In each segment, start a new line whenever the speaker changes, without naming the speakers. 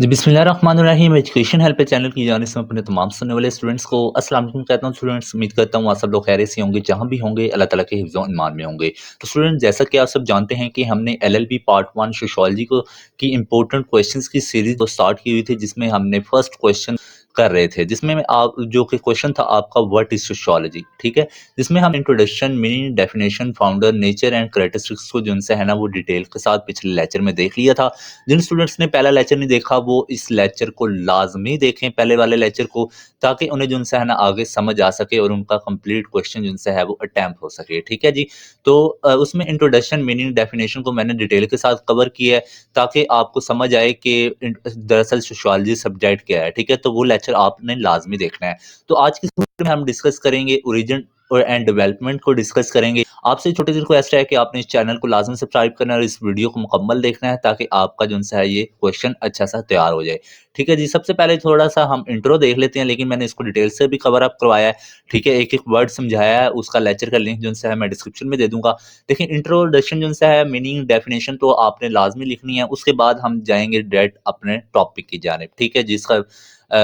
जी, बिस्मिल्लाहिर्रहमानिर्रहीम। Education help channel की जानिब से मैं अपने तमाम सुनने वाले स्टूडेंट्स को अस्सलाम वालेकुम कहता हूँ। स्टूडेंट्स, उम्मीद करता हूँ आप सब लोग खैरियत से होंगे, जहाँ भी होंगे अल्लाह ताला के हिफ्ज़ व ईमान में होंगे। तो स्टूडेंट, जैसा कि आप सब जानते हैं कि हमने एलएलबी पार्ट 1 सोशियोलॉजी को की इम्पोर्टेंट क्वेश्चंस की सीरीज़ को स्टार्ट की हुई थी, जिसमें हमने फर्स्ट क्वेश्चन कर रहे थे, जिसमें मैं आप जो कि क्वेश्चन था आपका, व्हाट इज़ सोशियोलॉजी, ठीक है? जिसमें हम introduction, meaning, definition, founder, nature and characteristics को जो उनसे है ना वो डिटेल के साथ पिछले लेक्चर में देख लिया था। जिन स्टूडेंट्स ने पहला लेक्चर नहीं देखा वो इस लेक्चर को लाजमी देखें, पहले वाले लेक्चर को, ताकि उन्हें जो उनसे है ना आगे समझ आ सके और उनका कंप्लीट क्वेश्चन जो उनसे है वो अटेम्प्ट हो सके, ठीक है जी। तो उसमें इंट्रोडक्शन, मीनिंग, डेफिनेशन को मैंने डिटेल के साथ कवर किया है, ताकि आपको समझ आए कि दरअसल सोशियोलॉजी सब्जेक्ट क्या है, ठीक है? तो वो लेक्चर आपने लाजमी देखना है। तो आज की इस वीडियो में हम डिस्कस करेंगे ओरिजिन और एंड डेवलपमेंट को डिस्कस करेंगे। आपसे छोटी सी रिक्वेस्ट है कि आपने इस चैनल को लाजमी सब्सक्राइब करना है और इस वीडियो को मुकम्मल देखना है, ताकि आपका जो है ये क्वेश्चन अच्छा सा तैयार हो जाए। ठीक है जी, सबसे पहले थोड़ा सा हम इंट्रो देख लेते हैं, लेकिन मैंने इसको डिटेल से भी कवर अप करवाया है, ठीक है? एक एक वर्ड समझाया है, उसका लेक्चर का लिंक जो है मैं डिस्क्रिप्शन में दे दूंगा। देखिए, इंट्रोडक्शन जो है, मीनिंग, डेफिनेशन तो आपने लाजमी लिखनी है। उसके बाद हम जाएंगे डायरेक्ट अपने टॉपिक की जानिब, ठीक है? जिसका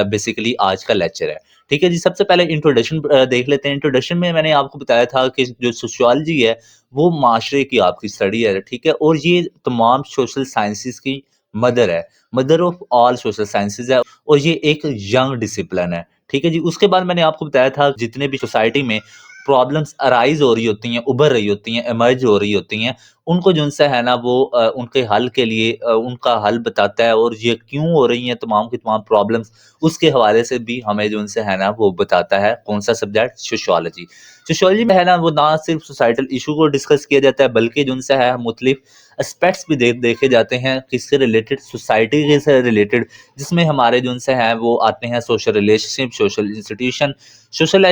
बेसिकली आज का लेक्चर है। ठीक है जी, सबसे पहले इंट्रोडक्शन देख लेते हैं। इंट्रोडक्शन में मैंने आपको बताया था कि जो सोशियोलॉजी है वो माशरे की आपकी स्टडी है, ठीक है? और ये तमाम सोशल साइंसेस की मदर है, mother of all social sciences है, और ये एक यंग डिसिप्लिन है, ठीक है जी। उसके बाद मैंने आपको बताया था जितने भी सोसाइटी में प्रॉब्लम्स अराइज हो रही होती हैं, उभर रही होती हैं, इमर्ज हो रही होती हैं, उनको जो उनसे है ना वो उनके हल के लिए उनका हल बताता है, और ये क्यों हो रही हैं तमाम की तमाम प्रॉब्लम्स, उसके हवाले से भी हमें जो उनसे है ना वो बताता है। कौन सा सब्जेक्ट? सोशियोलॉजी। सोशियोलॉजी में है ना वो ना सिर्फ सोसाइटल इशू को डिस्कस किया जाता है, बल्कि जो उनसे है मुख्तलिफ एस्पेक्ट्स भी देखे जाते हैं, किससे रिलेटेड? सोसाइटी के से रिलेटेड, जिसमें हमारे जो उनसे हैं वो आते हैं social relationship, social institution, social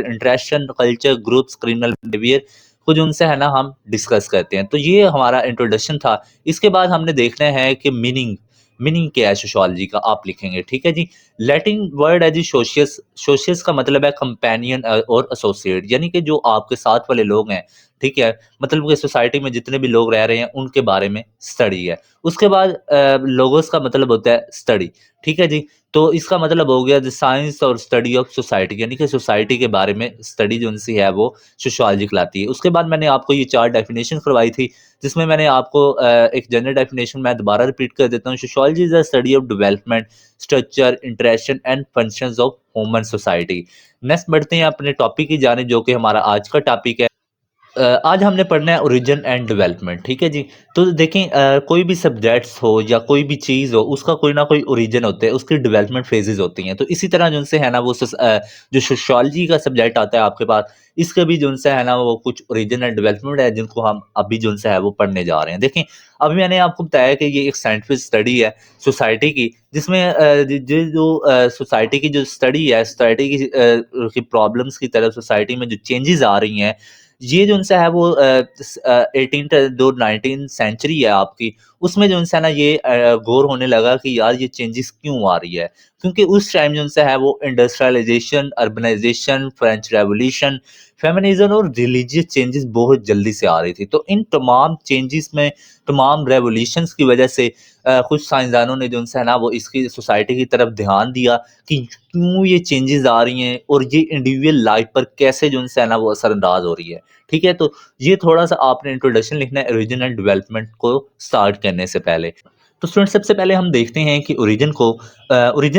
interaction, culture, groups, criminal behaviour को जो उनसे है ना हम डिस्कस करते हैं। तो ये हमारा इंट्रोडक्शन था। इसके बाद हमने देखना है कि मीनिंग, मीनिंग क्या है सोशियोलॉजी का, आप लिखेंगे, ठीक है जी। लैटिन वर्ड है जी सोशियस। सोशियस का मतलब है कंपेनियन और एसोसिएट, यानी कि जो आपके साथ वाले लोग हैं, ठीक है? मतलब कि सोसाइटी में जितने भी लोग रह रहे हैं उनके बारे में स्टडी है। उसके बाद लोगोस का मतलब होता है स्टडी, ठीक है जी। तो इसका मतलब हो गया द साइंस और स्टडी ऑफ सोसाइटी, यानी कि सोसाइटी के बारे में स्टडी जो उनसी है वो सोशियोलॉजी कहलाती है। उसके बाद मैंने आपको ये 4 डेफिनेशन करवाई थी, जिसमें मैंने आपको एक जनरल डेफिनेशन मैं दोबारा रिपीट कर देता हूँ। Sociology is the study of development, structure, interaction and functions of human society. Next बढ़ते हैं अपने टॉपिक की जानिब, जो कि हमारा आज का टॉपिक है। आज हमने पढ़ना है ओरिजिन एंड डेवलपमेंट, ठीक है जी। तो देखें, कोई भी सब्जेक्ट्स हो या कोई भी चीज़ हो, उसका कोई ना कोई ओरिजिन होते हैं, उसकी डेवलपमेंट फेजेस होती हैं। तो इसी तरह जो उनसे है ना वो जो सोशियोलॉजी का सब्जेक्ट आता है आपके पास, इसका भी जो उनसे है ना वो कुछ ओरिजिन एंड डेवलपमेंट है, जिनको हम अभी जो उनसे है वो पढ़ने जा रहे हैं। देखें, अभी मैंने आपको बताया कि ये एक साइंटिफिक स्टडी है सोसाइटी की, जिसमें जो सोसाइटी की जो स्टडी है, सोसाइटी की प्रॉब्लम्स की तरफ सोसाइटी में जो चेंजेस आ रही हैं, ये जो उनसे है वो 19th सेंचुरी है आपकी, उसमें जो उनसे है ना ये गौर होने लगा कि यार ये चेंजेस क्यों आ रही है? क्योंकि उस टाइम जो उनसे है वो industrialisation, urbanisation, French revolution, feminism और रिलीजियस चेंजेस बहुत जल्दी से आ रही थी। तो इन तमाम चेंजेस में, तमाम रेवोल्यूशंस की वजह से कुछ साइंसदानों ने जो उनसे है ना वो इसकी सोसाइटी की तरफ ध्यान दिया कि क्यों ये चेंजेस आ रही हैं, और ये इंडिविजुअल लाइफ पर कैसे जो उनसे है ना वो असरअंदाज हो रही है। ठीक है? तो ये थोड़ा-सा आपने इंट्रोडक्शन लिखना है ओरिजिन एंड डेवलपमेंट को स्टार्ट करने से पहले। तो स्टूडेंट, सबसे पहले हम देखते हैं कि ओरिजिन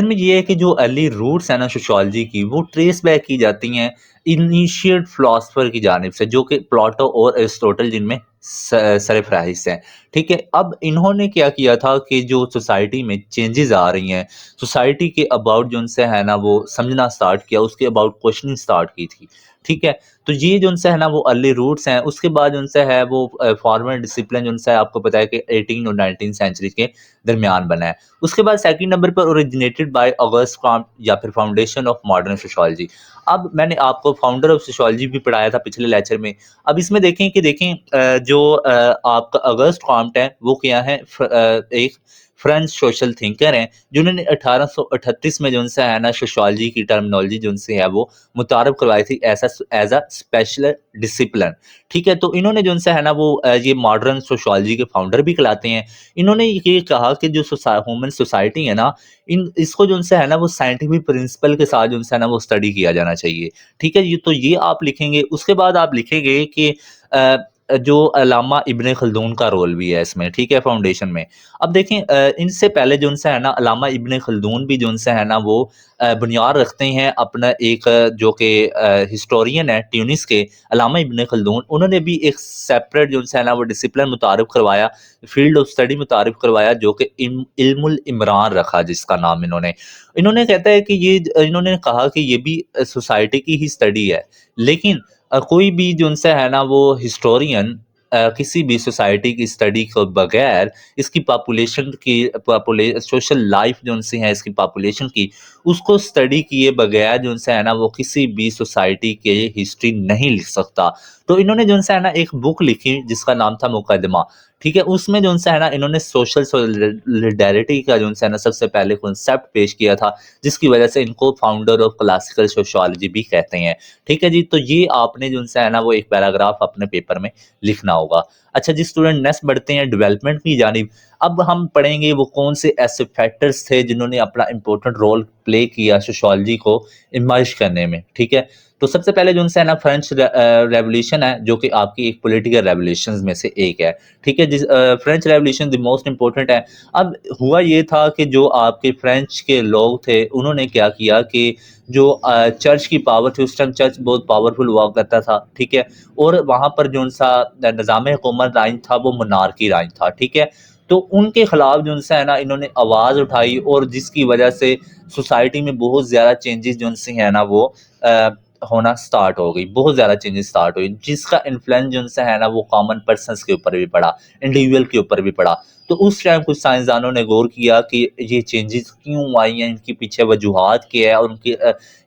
में ये है कि जो अर्ली रूट्स है ना सोशियोलॉजी की, वो ट्रेस बैक की जाती हैं इनिशिएट फिलॉसफर की जानिब से, जो कि प्लेटो और एरिस्टोटल, जिनमें सरफ़हरिस्त हैं। ठीक है? अब इन्होंने क्या किया था कि जो सोसाइटी में चेंजेस आ रही हैं, सोसाइटी के अबाउट जो उनसे है ना वो समझना स्टार्ट किया, उसके अबाउट क्वेश्चनिंग स्टार्ट की थी। ठीक है? तो ये जो उनसे है ना वो अर्ली रूट्स हैं। उसके बाद उनसे है वो फॉर्मल डिसिप्लिन जो उनसे है, आपको पता है कि 18 और 19 सेंचुरी के दरमियान बना है। उसके बाद सेकंड नंबर पर ओरिजिनेटेड बाय ऑगस्ट कॉम्ट, या फिर फाउंडेशन ऑफ मॉडर्न सोशियोलॉजी। अब मैंने आपको फाउंडर ऑफ सोशियोलॉजी भी पढ़ाया था पिछले लेक्चर में। अब इसमें देखें, आपका ऑगस्ट कॉम्ट है वो क्या है, एक फ्रेंच सोशल थिंकर हैं, जिन्होंने 1838 में जो उनसे है ना सोशियोलॉजी की टर्मिनोलॉजी जो उनसे है वो मुतारिफ करवाई थी एज़ अ स्पेशल डिसिप्लिन। ठीक है? तो इन्होंने जो उनसे है ना वो ये मॉडर्न सोशियोलॉजी के फाउंडर भी कहलाते हैं। इन्होंने ये कहा कि जो ह्यूमन सोसाइटी है ना, इन इसको जो उनसे है ना वो साइंटिफिक प्रिंसिपल के साथ जो उनसे है ना वो स्टडी किया जाना चाहिए। ठीक है? तो ये आप लिखेंगे, उसके बाद आप लिखेंगे कि अ जो अल्लामा इब्न खल्दून का रोल भी है इसमें, ठीक है, फाउंडेशन में। अब देखें इनसे पहले जो उनसे है ना अल्लामा इब्न खल्दून भी जो उनसे है ना वो बुनियाद रखते हैं अपना एक जो कि हिस्टोरियन है ट्यूनिस के अल्लामा इब्न खल्दून, उन्होंने भी एक सेपरेट जो उनसे है ना वो डिसिप्लिन मुतारिफ करवाया, फील्ड ऑफ स्टडी मुतारिफ करवाया जो कि इल्मुल इमरान रखा जिसका नाम इन्होंने। इन्होंने कहता है कि ये इन्होंने कहा कि ये भी सोसाइटी की ही स्टडी है, लेकिन कोई भी जो उनसे है ना वो हिस्टोरियन किसी भी सोसाइटी की स्टडी को बगैर इसकी पॉपुलेशन की सोशल लाइफ जो उनसे है इसकी पॉपुलेशन की उसको स्टडी किए बगैर जो उनसे है ना वो किसी भी सोसाइटी के हिस्ट्री नहीं लिख सकता। तो इन्होंने जो उनसे है ना एक बुक लिखी जिसका नाम था मुकदमा। ठीक है, उसमें जो उनसे है ना इन्होंने सोशल सोलिडेरिटी का जो उनसे है ना सबसे पहले कॉन्सेप्ट पेश किया था, जिसकी वजह से इनको फाउंडर ऑफ क्लासिकल सोशियोलॉजी भी कहते हैं। ठीक है जी, तो ये आपने जो उनसे है ना वो एक पैराग्राफ अपने पेपर में लिखना होगा। अच्छा जी स्टूडेंट, नेक्स्ट बढ़ते हैं डेवलपमेंट की जानिब। अब हम पढ़ेंगे वो कौन से ऐसे फैक्टर्स थे जिन्होंने अपना इंपॉर्टेंट रोल प्ले किया सोशियोलॉजी को इमर्ज करने में। ठीक है, तो सबसे पहले जो उनसे है ना फ्रेंच रेवोल्यूशन है जो कि आपकी एक पॉलिटिकल रेवोल्यूशन में से एक है। ठीक है, जिस French revolution the most important है। अब हुआ ये था कि जो आपके फ्रेंच के लोग थे उन्होंने क्या किया कि जो चर्च की पावर थी उस टाइम चर्च बहुत पावरफुल हुआ करता था। ठीक है, और वहाँ पर जो उनसा निज़ाम हुकूमत राइज था वो मोनार्की राइज था। ठीक है, तो उनके खिलाफ जो उनसे है ना इन्होंने आवाज़ उठाई और जिसकी वजह से सोसाइटी में बहुत ज़्यादा चेंजेस जो उनसे है ना वो अ, होना स्टार्ट हो गई, बहुत ज़्यादा चेंजेस स्टार्ट हुई, जिसका इन्फ्लुएंस जो उनसे है ना वो कॉमन पर्सन्स के ऊपर भी पड़ा, इंडिविजुअल के ऊपर भी पड़ा। तो उस टाइम कुछ साइंसदानों ने गौर किया कि ये चेंजेस क्यों आई हैं, इनके पीछे वजूहात क्या है और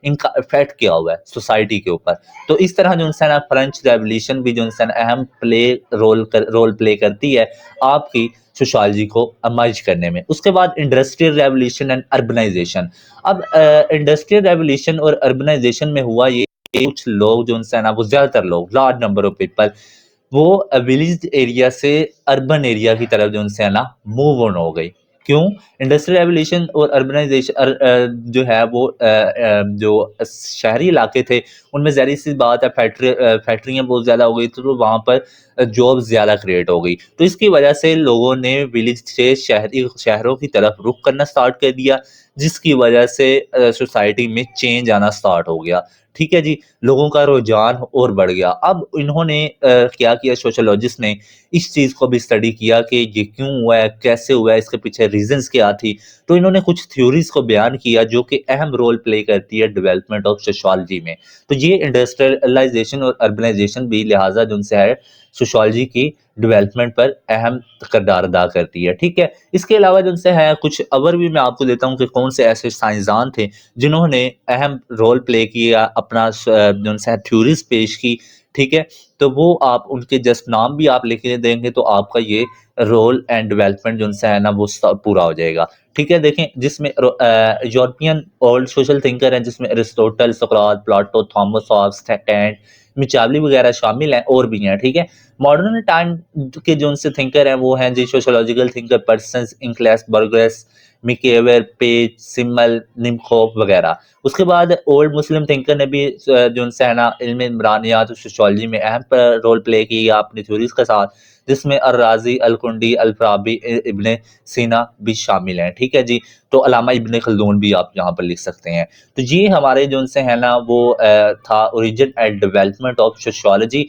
इनका इफेक्ट क्या हुआ है सोसाइटी के ऊपर। तो इस तरह जो उनसे ना फ्रेंच रेवोल्यूशन भी जो उनसे अहम रोल प्ले करती है आपकी सोशियोलॉजी को अमर्ज करने में। उसके बाद इंडस्ट्रियल रेवोल्यूशन एंड अर्बनाइजेशन। अब इंडस्ट्रियल रेवोल्यूशन और अर्बनाइजेशन में हुआ ये कि कुछ लोग जो उनसे ना वो ज़्यादातर लोग लार्ज नंबर ऑफ पीपल वो विलेज एरिया से अर्बन एरिया की तरफ जो उनसे है ना मूव ऑन हो गई। क्यों? इंडस्ट्रियल रेवोल्यूशन और अर्बनाइजेशन जो है वो जो शहरी इलाके थे उनमें ज़ाहिर सी बात है फैक्ट्रियाँ बहुत ज़्यादा हो गई तो वहाँ पर जॉब ज़्यादा क्रिएट हो गई। तो इसकी वजह से लोगों ने विलेज से शहरों की तरफ रुख करना स्टार्ट कर दिया, जिसकी वजह से सोसाइटी में चेंज आना स्टार्ट हो गया। ठीक है जी, लोगों का रुझान और बढ़ गया। अब इन्होंने क्या किया सोशियोलॉजिस्ट ने इस चीज़ को भी स्टडी किया कि ये क्यों हुआ है, कैसे हुआ है, इसके पीछे रीज़न्स क्या थी। तो इन्होंने कुछ थ्योरीज़ को बयान किया जो कि अहम रोल प्ले करती है डेवलपमेंट ऑफ सोशियोलॉजी में। तो ये इंडस्ट्रियलाइजेशन और अर्बनाइजेशन भी लिहाजा जो उनसे है सोशियोलॉजी की डेवलपमेंट पर अहम किरदार अदा करती है। ठीक है, इसके अलावा जो उनसे है कुछ और भी मैं आपको देता हूँ कि कौन से ऐसे साइंसदान थे जिन्होंने अहम रोल प्ले किया, अपना जो उनसे थ्योरीज पेश की। ठीक है, तो वो आप उनके जस्ट नाम भी आप लिख के देंगे तो आपका ये रोल एंड डेवलपमेंट जो उनसे है ना वो पूरा हो जाएगा। ठीक है, देखें जिसमें यूरोपियन ओल्ड सोशल थिंकर हैं जिसमें अरिस्टोटल, सोक्रात, प्लेटो, थॉमस हॉब्स, कैंट, मिचावली वगैरह शामिल हैं और भी हैं। ठीक है, मॉडर्न टाइम के जो उनसे थिंकर हैं वो हैं जी sociological thinker persons Inkeles, Burgess, MacIver, Page, Simmel, Nimkoff वगैरह। उसके बाद ओल्ड मुस्लिम थिंकर ने भी जो उनसे है ना इल्म इमरानियात और सोशियोलॉजी में अहम रोल प्ले किया अपनी थ्योरीज के साथ, जिसमें अल-राज़ी, अल-कुंडी, अल-फ़ाराबी, इब्न सीना भी शामिल हैं। ठीक है जी, तो अल्लामा इब्न खल्दून भी आप यहाँ पर लिख सकते हैं। तो ये हमारे जो उनसे है ना वो था origin and development of sociology.